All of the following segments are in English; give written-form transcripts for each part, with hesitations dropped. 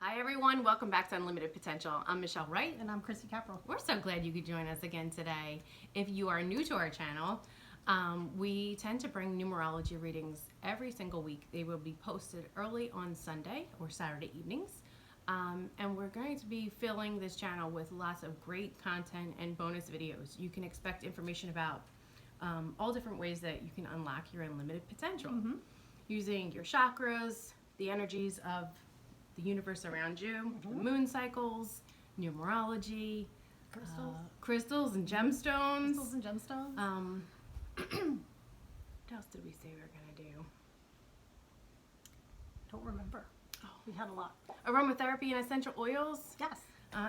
Hi everyone, welcome back to Unlimited Potential. I'm Michelle Wright. And I'm Chrissy Capral. We're so glad you could join us again today. If you are new to our channel, we tend to bring numerology readings every single week. They will be posted early on Sunday or Saturday evenings. And we're going to be filling this channel with lots of great content and bonus videos. You can expect information about all different ways that you can unlock your unlimited potential. Using your chakras, the energies of the universe around you, the moon cycles, numerology, crystals and gemstones. Crystals and gemstones. What else did we say we were going to do? Don't remember. Oh. We had a lot. Aromatherapy and essential oils. Yes.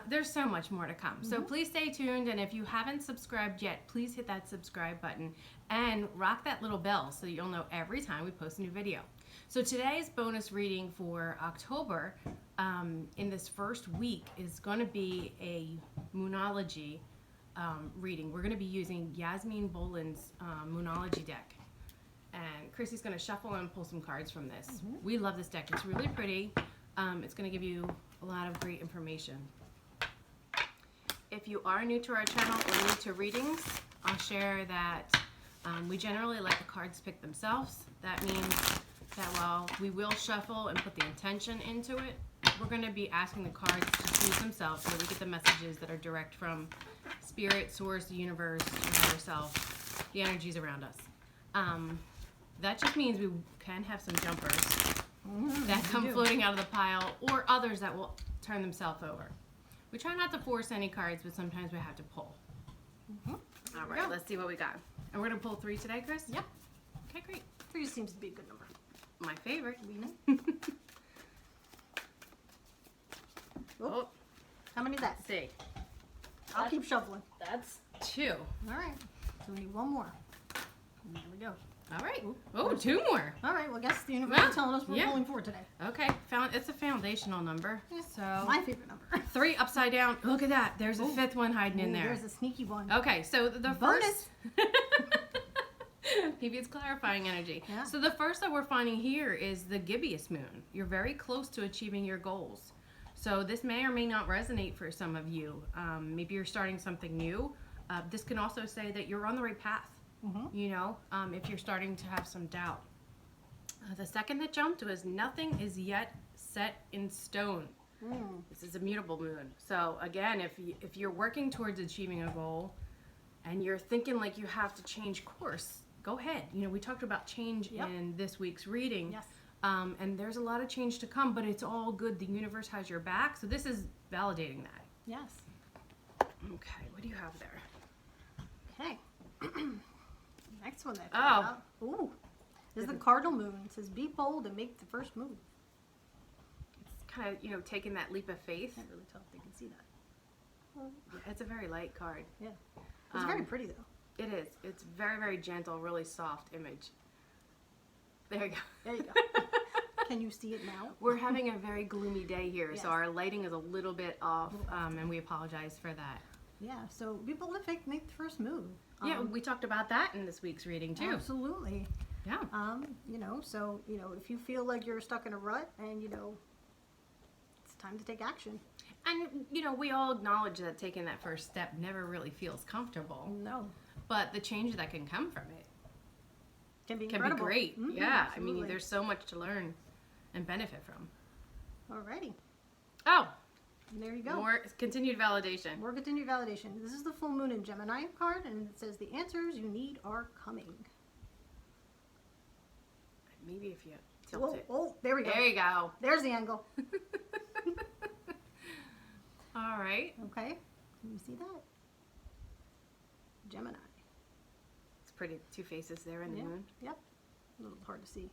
There's so much more to come. So please stay tuned, and if you haven't subscribed yet, please hit that subscribe button and rock that little bell so that you'll know every time we post a new video. So today's bonus reading for October in this first week is going to be a Moonology reading. We're going to be using Yasmin Boland's Moonology deck. And Chrissy's going to shuffle and pull some cards from this. We love this deck. It's really pretty. It's going to give you a lot of great information. If you are new to our channel or new to readings, I'll share that we generally let the cards pick themselves. That means that while we will shuffle and put the intention into it, we're going to be asking the cards to choose themselves so that we get the messages that are direct from Spirit, Source, the universe, your higher self, the energies around us. That just means we can have some jumpers that come floating out of the pile, or others that will turn themselves over. We try not to force any cards, but sometimes we have to pull. All right, let's see what we got. And we're going to pull 3 today, Chris? Yep. Okay, great. 3 seems to be a good number. My favorite. Oh. How many is that? Let's see. I'll keep shuffling. That's 2. All right. So we need one more. And there we go. All right. Oh, 2 more. All right. Well, I guess the universe is telling us we're pulling 4 today. Okay. It's a foundational number. So my favorite number. 3 upside down. Look at that. There's a 5th one hiding in there. There's a sneaky one. Okay. So the bonus. First... Maybe it's clarifying energy. Yeah. So the first that we're finding here is the gibbous moon. You're very close to achieving your goals. So this may or may not resonate for some of you. Maybe you're starting something new. This can also say that you're on the right path. You know, if you're starting to have some doubt. The second that jumped was nothing is yet set in stone. This is a mutable moon. So again, if you're working towards achieving a goal and you're thinking like you have to change course, go ahead. You know, we talked about change in this week's reading. Yes. And there's a lot of change to come, but it's all good. The universe has your back. So this is validating that. Yes. Okay, what do you have there? Okay. Next one that I found out. Ooh. This is the cardinal moon. It says, be bold and make the first move. It's kind of, you know, taking that leap of faith. Can't really tell if they can see that. Yeah, it's a very light card. Yeah. It's very pretty, though. It is. It's very, very gentle, really soft image. There you go. There you go. Can you see it now? We're having a very gloomy day here, Yes. so our lighting is a little bit off, and we apologize for that. Yeah, so be bold and make the first move. Yeah, we talked about that in this week's reading, too. Absolutely. Yeah. You know, so, you know, if you feel like you're stuck in a rut and, you know, it's time to take action. And, you know, we all acknowledge that taking that first step never really feels comfortable. No. But the change that can come from it Can be great. Yeah, absolutely. I mean, there's so much to learn and benefit from. Alrighty. Oh, There you go. more continued validation. More continued validation. This is the full moon in Gemini card, and it says the answers you need are coming. Maybe if you tilt it. Oh, there we go. There you go. There's the angle. All right. Okay. Can you see that? Gemini. It's pretty. 2 faces there in the moon. Yep. A little hard to see.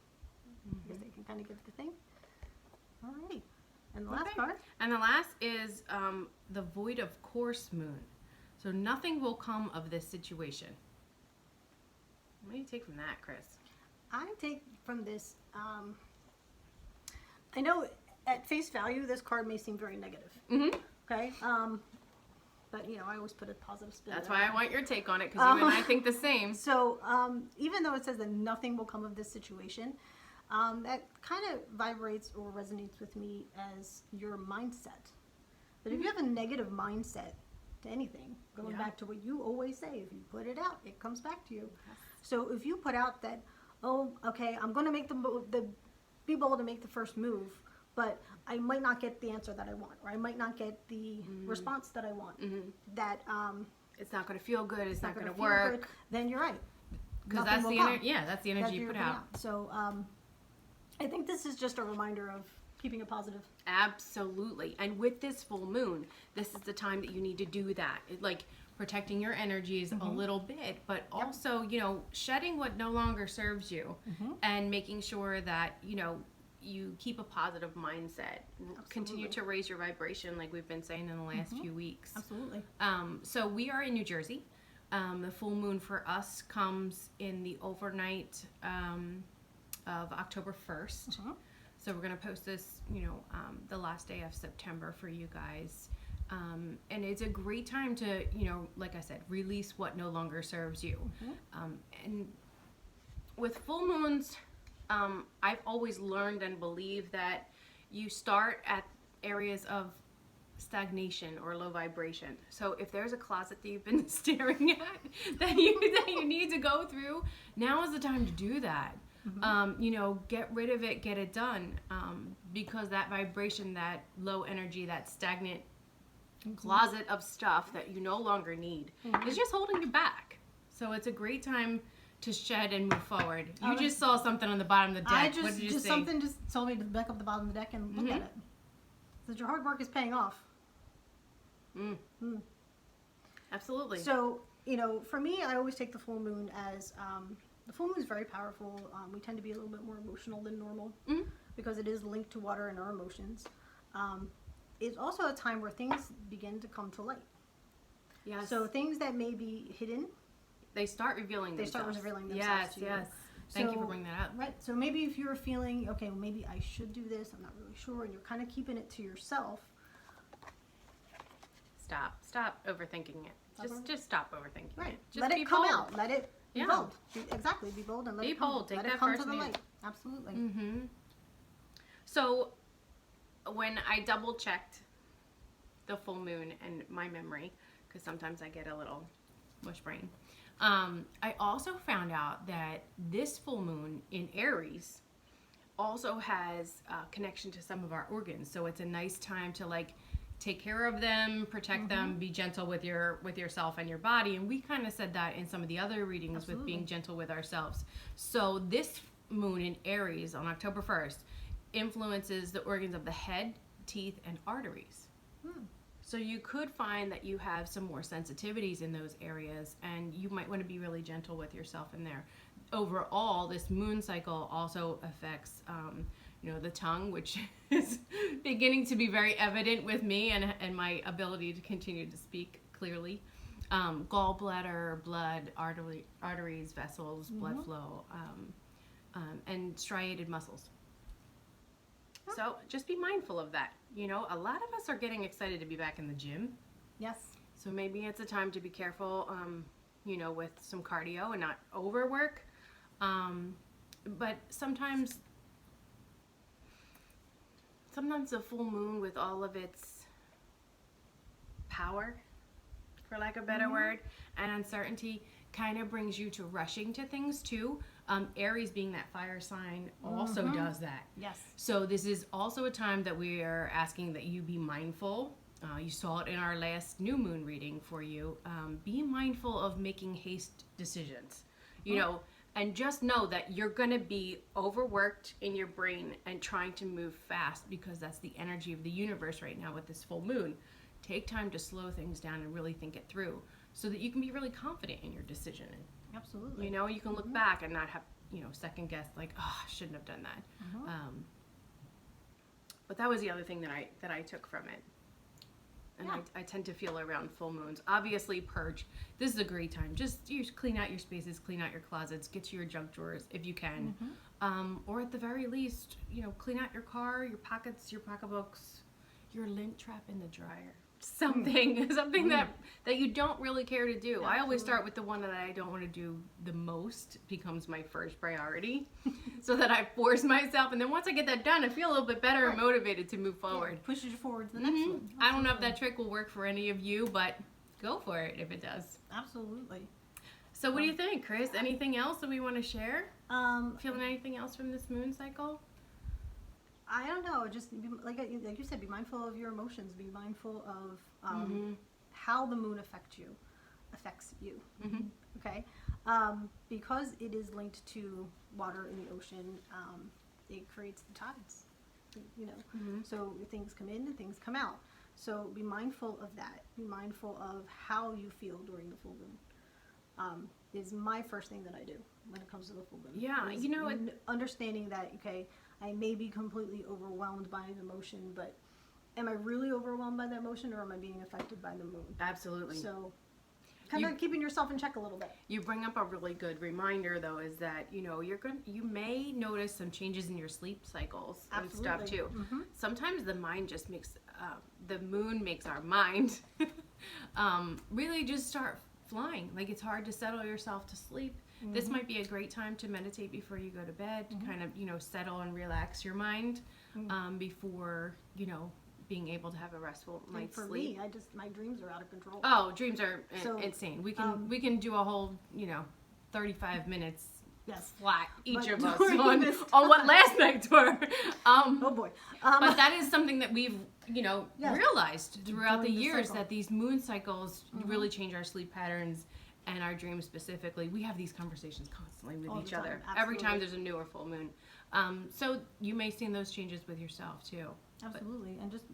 I guess they can kind of get the thing. Alrighty. And the last card? And the last is the void of course moon. So nothing will come of this situation. What do you take from that, Chris? I take from this, I know at face value this card may seem very negative. Okay? But, you know, I always put a positive spin. That's why I want your take on it, because you and I think the same. So, even though it says that nothing will come of this situation, that kind of vibrates or resonates with me as your mindset. But if you have a negative mindset to anything, going back to what you always say, if you put it out, it comes back to you. Yes. So if you put out that, oh, okay, I'm going to make be bold to make the first move, but I might not get the answer that I want, or I might not get the response that I want. That it's not going to feel good. It's not going to work. Good, then you're right. Because that's the energy. Yeah, that's the energy you put out. So I think this is just a reminder of keeping it positive. Absolutely. And with this full moon, this is the time that you need to do that. Like protecting your energies a little bit, but also, you know, shedding what no longer serves you and making sure that, you know, you keep a positive mindset. Absolutely. Continue to raise your vibration like we've been saying in the last few weeks. Absolutely. So we are in New Jersey. The full moon for us comes in the overnight of October 1st. So we're going to post this, you know, the last day of September for you guys. And it's a great time to, you know, like I said, release what no longer serves you. And with full moons, I've always learned and believed that you start at areas of stagnation or low vibration. So if there's a closet that you've been staring at that you need to go through, now is the time to do that. You know, get rid of it, get it done, because that vibration, that low energy, that stagnant closet of stuff that you no longer need is just holding you back. So it's a great time to shed and move forward. You just saw something on the bottom of the deck. What did you say? Something just told me to back up the bottom of the deck and look at it. That your hard work is paying off. Absolutely. So, you know, for me, I always take the full moon as the full moon is very powerful. We tend to be a little bit more emotional than normal because it is linked to water and our emotions. It's also a time where things begin to come to light. Yes. So things that may be hidden, they start revealing themselves. Yes, to you. Thank you for bringing that up. Right. So maybe if you're feeling, okay, well, maybe I should do this, I'm not really sure, and you're kind of keeping it to yourself. Stop overthinking it. Just stop overthinking it. Just let it come out. Let it be bold. Exactly. Be bold and let it come. Bold. Take let that it come first to the move. light. Absolutely. So when I double checked the full moon and my memory, because sometimes I get a little mush brain, I also found out that this full moon in Aries also has a connection to some of our organs. So it's a nice time to like take care of them, protect them, be gentle with yourself and your body. And we kind of said that in some of the other readings with being gentle with ourselves. So this moon in Aries on October 1st influences the organs of the head, teeth, and arteries. So you could find that you have some more sensitivities in those areas, and you might want to be really gentle with yourself in there. Overall, this moon cycle also affects you know, the tongue, which is beginning to be very evident with me and my ability to continue to speak clearly. Gallbladder, blood, arteries, vessels, blood flow, and striated muscles. So just be mindful of that. You know, a lot of us are getting excited to be back in the gym. Yes. So maybe it's a time to be careful, you know, with some cardio and not overwork. But sometimes the full moon, with all of its power, for lack of a better word, and uncertainty, kind of brings you to rushing to things too. Aries, being that fire sign, also does that. Yes. So this is also a time that we are asking that you be mindful. You saw it in our last new moon reading for you. Be mindful of making haste decisions. You know, and just know that you're going to be overworked in your brain and trying to move fast, because that's the energy of the universe right now with this full moon. Take time to slow things down and really think it through so that you can be really confident in your decision. Absolutely. You know, you can look back and not have, you know, second guess like, oh, I shouldn't have done that. But that was the other thing that I took from it. And I tend to feel around full moons. Obviously, purge. This is a great time. Just clean out your spaces, clean out your closets, get to your junk drawers if you can. Or at the very least, you know, clean out your car, your pockets, your pocketbooks, your lint trap in the dryer. something that you don't really care to do. I always Absolutely. start with the one that I don't want to do the most becomes my first priority, so that I force myself, and then once I get that done, I feel a little bit better and Right. motivated to move forward. Yeah, pushes you forward to the next one. I don't know if Absolutely. that trick will work for any of you, but go for it if it does. Absolutely. So what do you think, Chris? Anything else that we want to share? Um, Feeling anything else from this moon cycle? I don't know. Just be, like you said, be mindful of your emotions. Be mindful of how the moon affects you. Okay, because it is linked to water in the ocean. It creates the tides. You know, so things come in and things come out. So be mindful of that. Be mindful of how you feel during the full moon. Is my first thing that I do when it comes to the full moon. Yeah, Is you know, understanding that, okay, I may be completely overwhelmed by an emotion, but am I really overwhelmed by the emotion, or am I being affected by the moon? Absolutely. So kind of keeping yourself in check a little bit. You bring up a really good reminder, though, is that you may notice some changes in your sleep cycles and stuff Absolutely. too. Sometimes the mind just makes the moon makes our mind really just start flying. Like, it's hard to settle yourself to sleep. This might be a great time to meditate before you go to bed, to kind of settle and relax your mind before being able to have a restful And night's for sleep. me, my dreams are out of control. Oh, dreams are So, insane. We can do a whole 35 minutes Yes. flat each But of us during this on what last nights were. Oh boy. But that is something that we've Yes. realized throughout the During the years, cycle. that these moon cycles really change our sleep patterns and our dreams specifically. We have these conversations constantly with All the each time, other. Every time absolutely. there's a new or full moon. So you may see those changes with yourself too. Absolutely. And just,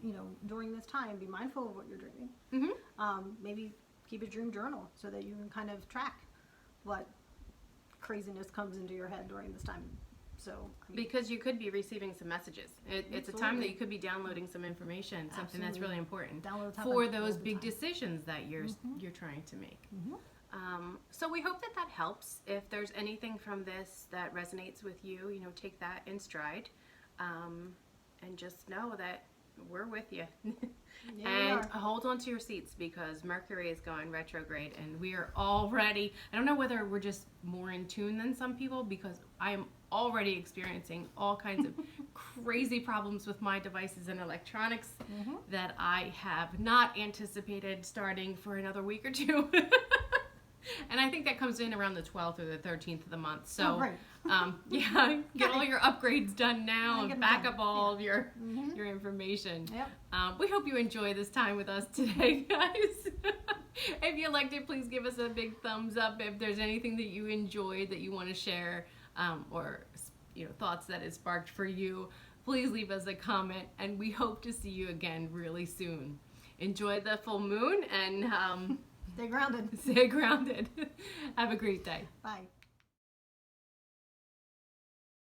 during this time, be mindful of what you're dreaming. Mm-hmm. Maybe keep a dream journal so that you can kind of track what craziness comes into your head during this time. So, Because you could be receiving some messages. It's a time that Absolutely. you could be downloading some information, something that's Absolutely. really important Downloads happen for all those the big time. decisions that you're trying to make. So we hope that helps. If there's anything from this that resonates with you, take that in stride, and just know that we're with you. Yeah, And we are. hold on to your seats, because Mercury is going retrograde, and we are already, I don't know whether we're just more in tune than some people, because I am already experiencing all kinds of crazy problems with my devices and electronics that I have not anticipated starting for another week or two. And I think that comes in around the 12th or the 13th of the month. So, Oh, right. Yeah, get all your upgrades done now Get and 'em back done. up all of your information. Yep. We hope you enjoy this time with us today, guys. If you liked it, please give us a big thumbs up. If there's anything that you enjoyed that you want to share, or thoughts that it sparked for you, please leave us a comment, and we hope to see you again really soon. Enjoy the full moon, and Stay grounded. stay grounded. Have a great day. Bye.